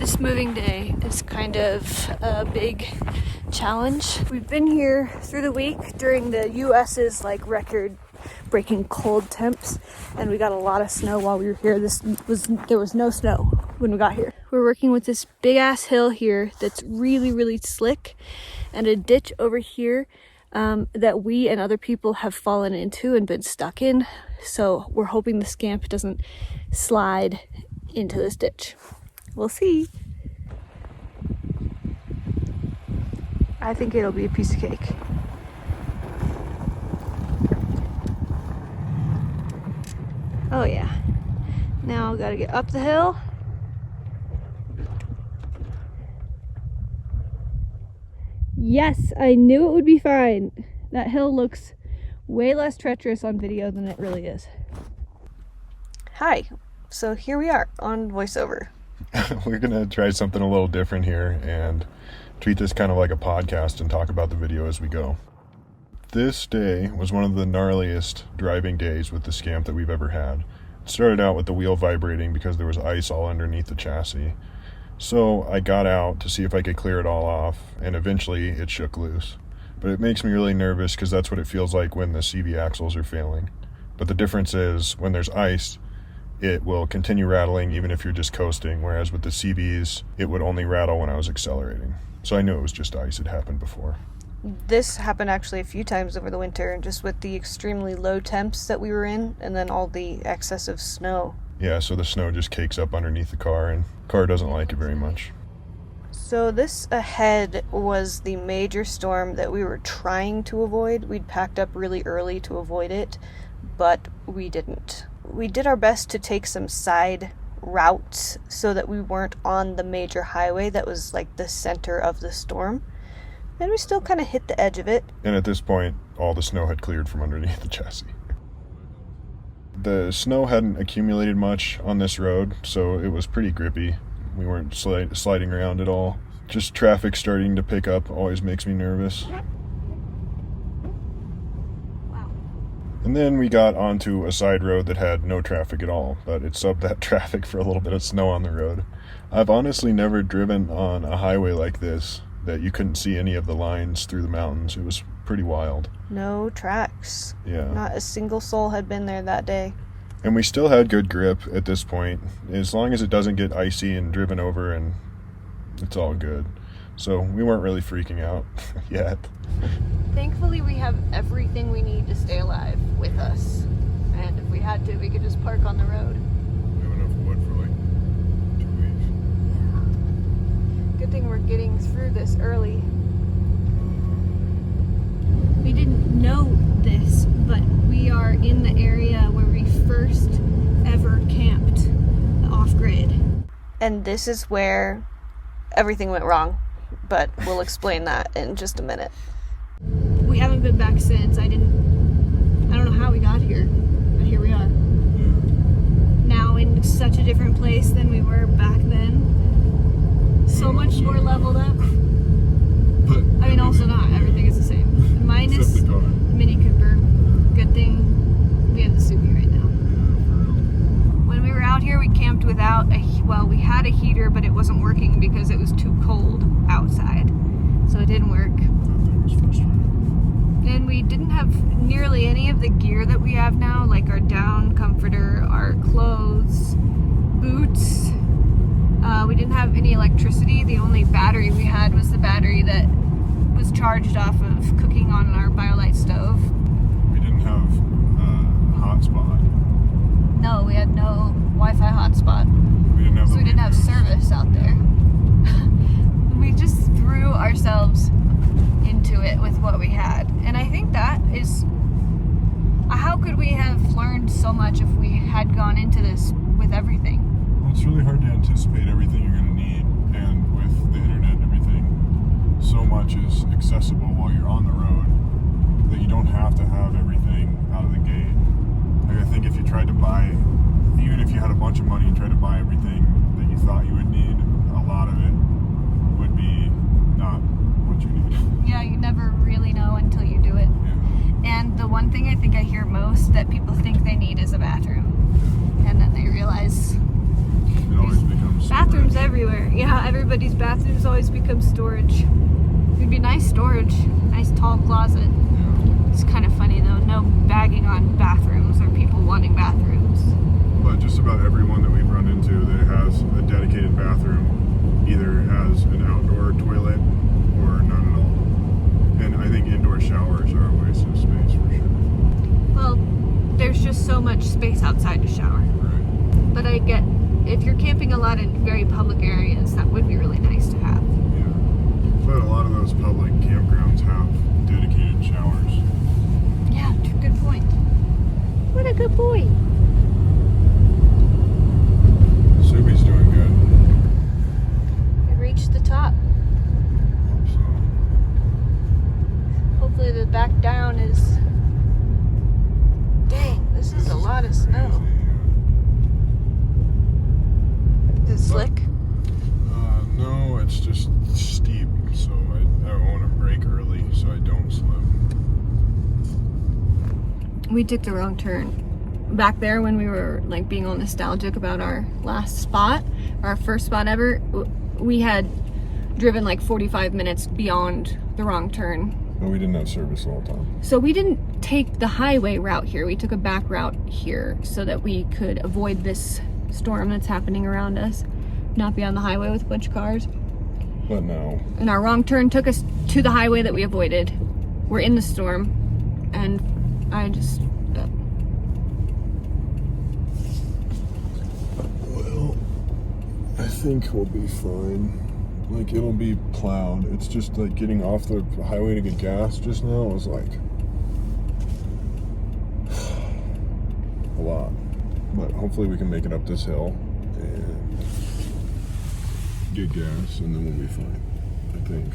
This moving day is kind of a big challenge. We've been here through the week during the US's like record-breaking cold temps, and we got a lot of snow while we were here. There was no snow when we got here. We're working with this big ass hill here that's really, really slick, and a ditch over here that we and other people have fallen into and been stuck in. So we're hoping the SCAMP doesn't slide into this ditch. We'll see. I think it'll be a piece of cake. Oh yeah. Now I gotta get up the hill. Yes, I knew it would be fine. That hill looks way less treacherous on video than it really is. Hi. So here we are on voiceover. We're gonna try something a little different here and treat this kind of like a podcast and talk about the video as we go. This day was one of the gnarliest driving days with the SCAMP that we've ever had. It started out with the wheel vibrating because there was ice all underneath the chassis. So I got out to see if I could clear it all off, and eventually it shook loose. But it makes me really nervous because that's what it feels like when the CV axles are failing. But the difference is when there's ice, it will continue rattling even if you're just coasting, whereas with the CVs, it would only rattle when I was accelerating. So I knew it was just ice. It happened before. This happened actually a few times over the winter, just with the extremely low temps that we were in, and then all the excessive snow. Yeah, so the snow just cakes up underneath the car, and the car doesn't like it very much. So this ahead was the major storm that we were trying to avoid. We'd packed up really early to avoid it, but we didn't. We did our best to take some side routes so that we weren't on the major highway that was like the center of the storm. And we still kind of hit the edge of it. And at this point, all the snow had cleared from underneath the chassis. The snow hadn't accumulated much on this road, so it was pretty grippy. We weren't sliding around at all. Just traffic starting to pick up always makes me nervous. And then we got onto a side road that had no traffic at all, but it subbed that traffic for a little bit of snow on the road. I've honestly never driven on a highway like this, that you couldn't see any of the lines through the mountains. It was pretty wild. No tracks. Yeah. Not a single soul had been there that day. And we still had good grip at this point, as long as it doesn't get icy and driven over, and it's all good. So we weren't really freaking out yet. Thankfully, we have everything we need to stay alive with us. And if we had to, we could just park on the road. We have enough wood for like 2 weeks. Good thing we're getting through this early. We didn't know this, but we are in the area where we first ever camped off-grid. And this is where everything went wrong, but we'll explain that in just a minute. We haven't been back since. I don't know how we got here, but here we are. Now in such a different place than we were back then. So much more leveled up. But I mean, also not. Everything is the same. Minus the Mini Cooper. Good thing we have the Subi right now. When we were out here, we camped without we had a heater, but it wasn't working because it was too cold outside. So it didn't work. And we didn't have nearly any of the gear that we have now, like our down comforter, our clothes, boots. We didn't have any electricity. The only battery we had was the battery that was charged off of cooking on our BioLite stove. We didn't have a hotspot. No, we had no Wi-Fi hotspot. We didn't have service out there. We just threw ourselves into it with what we had. And I think that is... How could we have learned so much if we had gone into this with everything? Well, it's really hard to anticipate everything you're going to need, and with the internet and everything, so much is accessible while you're on the road that you don't have to have everything out of the gate. Like, I think if you tried to buy, even if you had a bunch of money and tried to buy everything that you thought you would need, a lot of it would be not what you need. Yeah, you never really know until you do it. Yeah. And the one thing I think I hear most that people think they need is a bathroom. And then they realize It always becomes bathrooms super everywhere. Yeah, everybody's bathrooms always become storage. It'd be nice storage, nice tall closet. Yeah. It's kind of funny though, no bagging on bathrooms or people wanting bathrooms. But just about everyone that we've run into that has a dedicated bathroom either has an outdoor toilet or none at all. And I think indoor showers are a waste of space for sure. Well, there's just so much space outside to shower. Right. But I get, if you're camping a lot in very public areas, that would be really nice to have. Yeah. But a lot of those public campgrounds have dedicated showers. Yeah, good point. What a good boy. Subi's doing good. We reached the top. Hope so. Hopefully the back down is... Dang, this is a lot of snow. Crazy, Is it slick? No, it's just steep, so I want to brake early so I don't slip. We took the wrong turn. Back there when we were like being all nostalgic about our last spot, our first spot ever, we had driven like 45 minutes beyond the wrong turn. But we didn't have service the whole time. So we didn't take the highway route here. We took a back route here so that we could avoid this storm that's happening around us, not be on the highway with a bunch of cars. But now, And our wrong turn took us to the highway that we avoided. We're in the storm, and I just... well, I think we'll be fine. Like, it'll be plowed. It's just like getting off the highway to get gas just now was like a lot. But hopefully we can make it up this hill and get gas, and then we'll be fine, I think.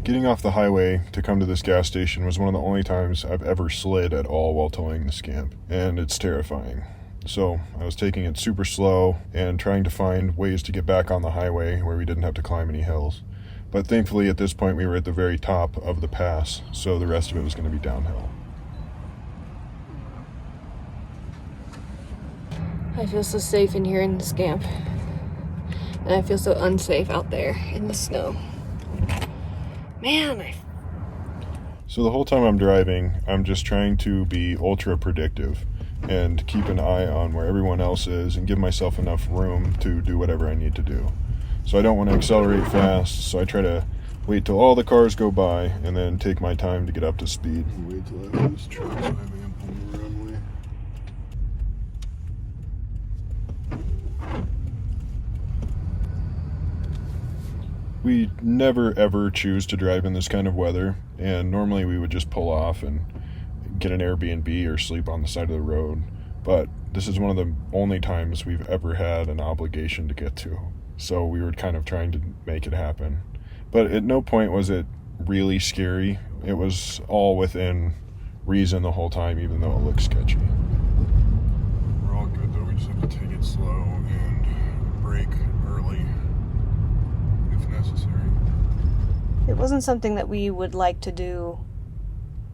Getting off the highway to come to this gas station was one of the only times I've ever slid at all while towing the SCAMP, and it's terrifying. So I was taking it super slow and trying to find ways to get back on the highway where we didn't have to climb any hills. But thankfully at this point we were at the very top of the pass, so the rest of it was going to be downhill. I feel so safe in here in the SCAMP. And I feel so unsafe out there in the snow. Man, So the whole time I'm driving, I'm just trying to be ultra predictive and keep an eye on where everyone else is and give myself enough room to do whatever I need to do. So I don't want to accelerate fast, so I try to wait till all the cars go by and then take my time to get up to speed. Wait till I have this truck so I have ample on the runway. We never ever choose to drive in this kind of weather, and normally we would just pull off and get an Airbnb or sleep on the side of the road, but this is one of the only times we've ever had an obligation to get to, so we were kind of trying to make it happen. But at no point was it really scary. It was all within reason the whole time, even though it looked sketchy. We're all good though, we just have to take it slow and brake early if necessary. it wasn't something that we would like to do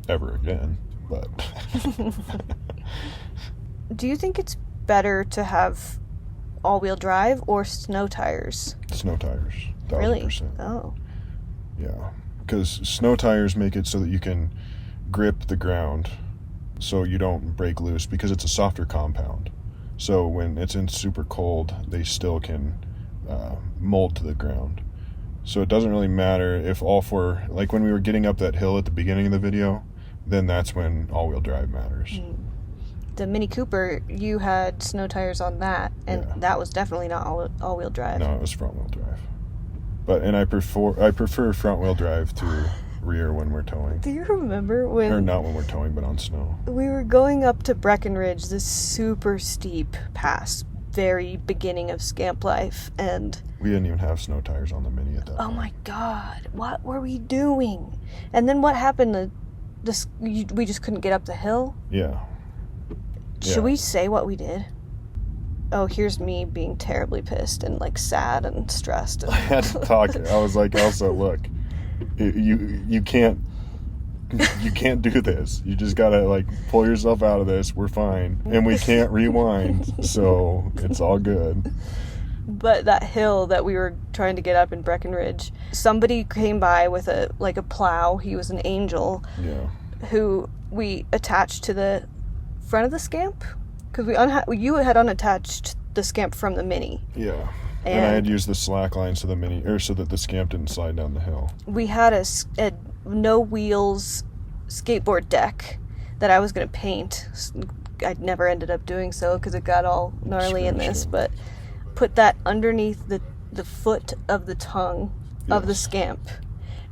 Ever again. But Do you think it's better to have all-wheel drive or snow tires? snow tires, 1000%. Really? Oh. Yeah, because snow tires make it so that you can grip the ground so you don't break loose, because it's a softer compound. So when it's in super cold, they still can mold to the ground. So it doesn't really matter if all four, like when we were getting up that hill at the beginning of the video, then that's when all-wheel drive matters. The Mini Cooper, you had snow tires on that, and Yeah. that was definitely not all-wheel drive. No, it was front-wheel drive. And I prefer front-wheel drive to rear when we're towing. Do you remember Or when not when we're towing, but on snow. we were going up to Breckenridge, this super steep pass, very beginning of Scamp life, and We didn't even have snow tires on the Mini at that oh point. my god, what were we doing? And then what happened? We just couldn't get up the hill? Yeah. Should we say what we did? Oh, here's me being terribly pissed and like sad and stressed. I had to talk. I was like, Elsa, look, you can't do this. You just gotta like pull yourself out of this. We're fine, and we can't rewind, so it's all good. But that hill that we were trying to get up in Breckenridge, somebody came by with a plow. He was an angel. Yeah. Who we attached to the front of the SCAMP, because you had unattached the SCAMP from the Mini. Yeah. And I had used the slack lines to the Mini, so that the SCAMP didn't slide down the hill. We had a no wheels skateboard deck that I was going to paint. I never ended up doing so because it got all gnarly in this, but put that underneath the foot of the tongue of the SCAMP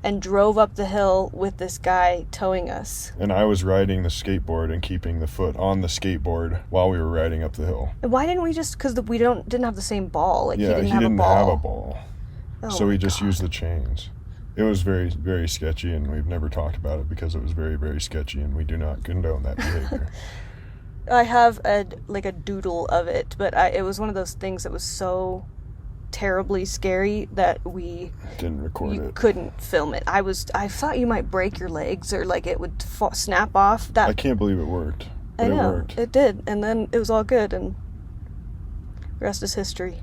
and drove up the hill with this guy towing us. And I was riding the skateboard and keeping the foot on the skateboard while we were riding up the hill. And why didn't we just, because we didn't have the same ball. Like, yeah, he didn't have a ball. Oh, so we just used the chains. It was very, very sketchy, and we've never talked about it because it was very, very sketchy, and we do not condone that behavior. I have a doodle of it, but it was one of those things that was so terribly scary that we didn't record it. Couldn't film it. I thought you might break your legs or like it would snap off. I can't believe it worked. But I know, it worked. It did, and then it was all good, and the rest is history.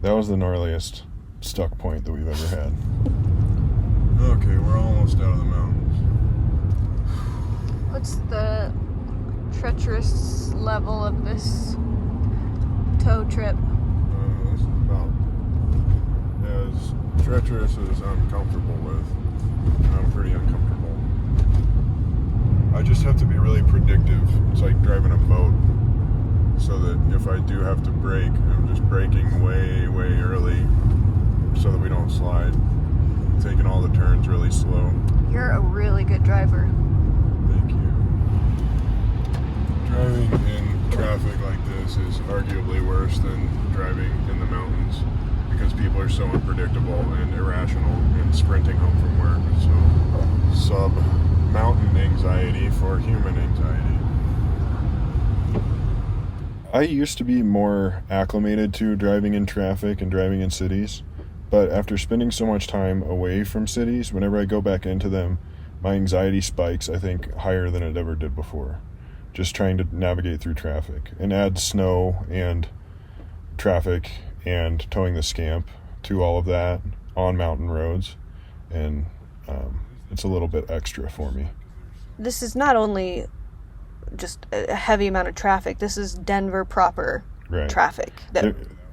That was the gnarliest stuck point that we've ever had. Okay, we're almost out of the mountains. What's the treacherous level of this tow trip? This is about as treacherous as I'm comfortable with. I'm pretty uncomfortable. I just have to be really predictive. It's like driving a boat, so that if I do have to brake, I'm just braking way, way early so that we don't slide. Taking all the turns really slow. You're a really good driver. Thank you. Driving in traffic like this is arguably worse than driving in the mountains because people are so unpredictable and irrational and sprinting home from work. So, sub-mountain anxiety for human anxiety. I used to be more acclimated to driving in traffic and driving in cities, but after spending so much time away from cities, whenever I go back into them, my anxiety spikes, I think, higher than it ever did before. Just trying to navigate through traffic. And add snow and traffic and towing the SCAMP to all of that on mountain roads. And it's a little bit extra for me. This is not only just a heavy amount of traffic, this is Denver proper traffic.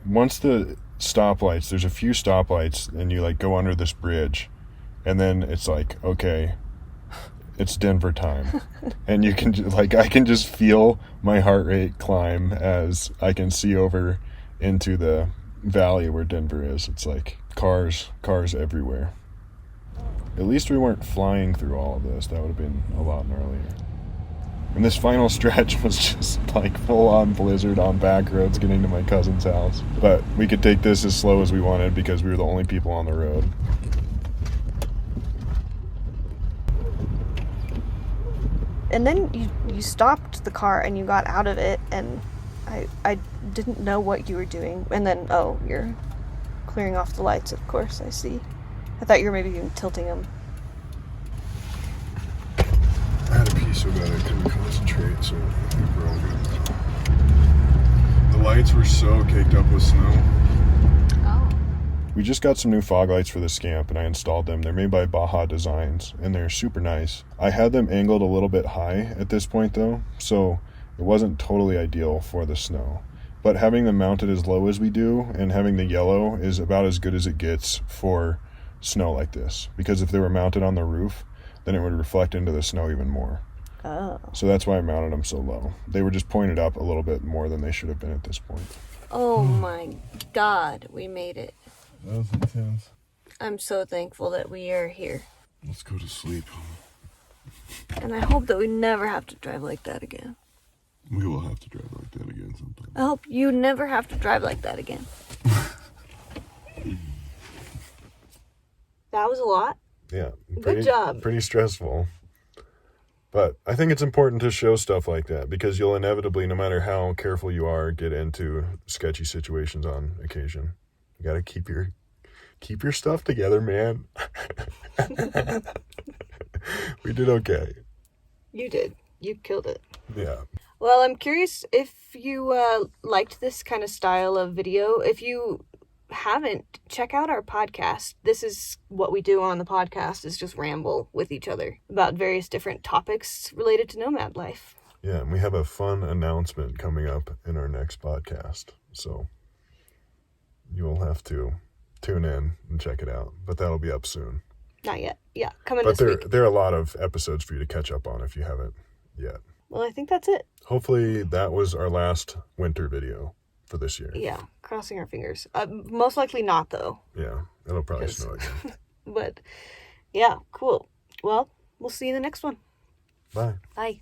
Once the stoplights, there's a few stoplights, and you like go under this bridge, and then it's like, okay, it's Denver time. And you can I can just feel my heart rate climb as I can see over into the valley where Denver is. It's like cars everywhere. At least we weren't flying through all of this. That would have been a lot gnarlier. And this final stretch was just like full-on blizzard on back roads getting to my cousin's house. But we could take this as slow as we wanted because we were the only people on the road. And then you stopped the car and you got out of it, and I didn't know what you were doing. And then, you're clearing off the lights, of course, I see. I thought you were maybe even tilting them. I had a pee so bad I couldn't concentrate, so I think we're all good. The lights were so caked up with snow. Oh. We just got some new fog lights for the SCAMP, and I installed them. They're made by Baja Designs, and they're super nice. I had them angled a little bit high at this point, though, so it wasn't totally ideal for the snow. But having them mounted as low as we do, and having the yellow is about as good as it gets for snow like this. Because if they were mounted on the roof, then it would reflect into the snow even more. Oh. So that's why I mounted them so low. They were just pointed up a little bit more than they should have been at this point. Oh my God, we made it. That was intense. I'm so thankful that we are here. Let's go to sleep. And I hope that we never have to drive like that again. We will have to drive like that again sometime. I hope you never have to drive like that again. That was a lot. Yeah. Good job. Pretty stressful. But I think it's important to show stuff like that because you'll inevitably, no matter how careful you are, get into sketchy situations on occasion. You got to keep your stuff together, man. We did okay. You did. You killed it. Yeah. Well, I'm curious if you liked this kind of style of video. If you haven't, check out our podcast. This is what we do on the podcast, is just ramble with each other about various different topics related to nomad life. Yeah, and we have a fun announcement coming up in our next podcast. So you'll have to tune in and check it out. But that'll be up soon. Not yet. Yeah, coming But this week. there are a lot of episodes for you to catch up on if you haven't yet. Well, I think that's it. Hopefully that was our last winter video for this year. Yeah, crossing our fingers. Most likely not, though. Yeah, it'll probably snow again. But, yeah, cool. Well, we'll see you in the next one. Bye. Bye.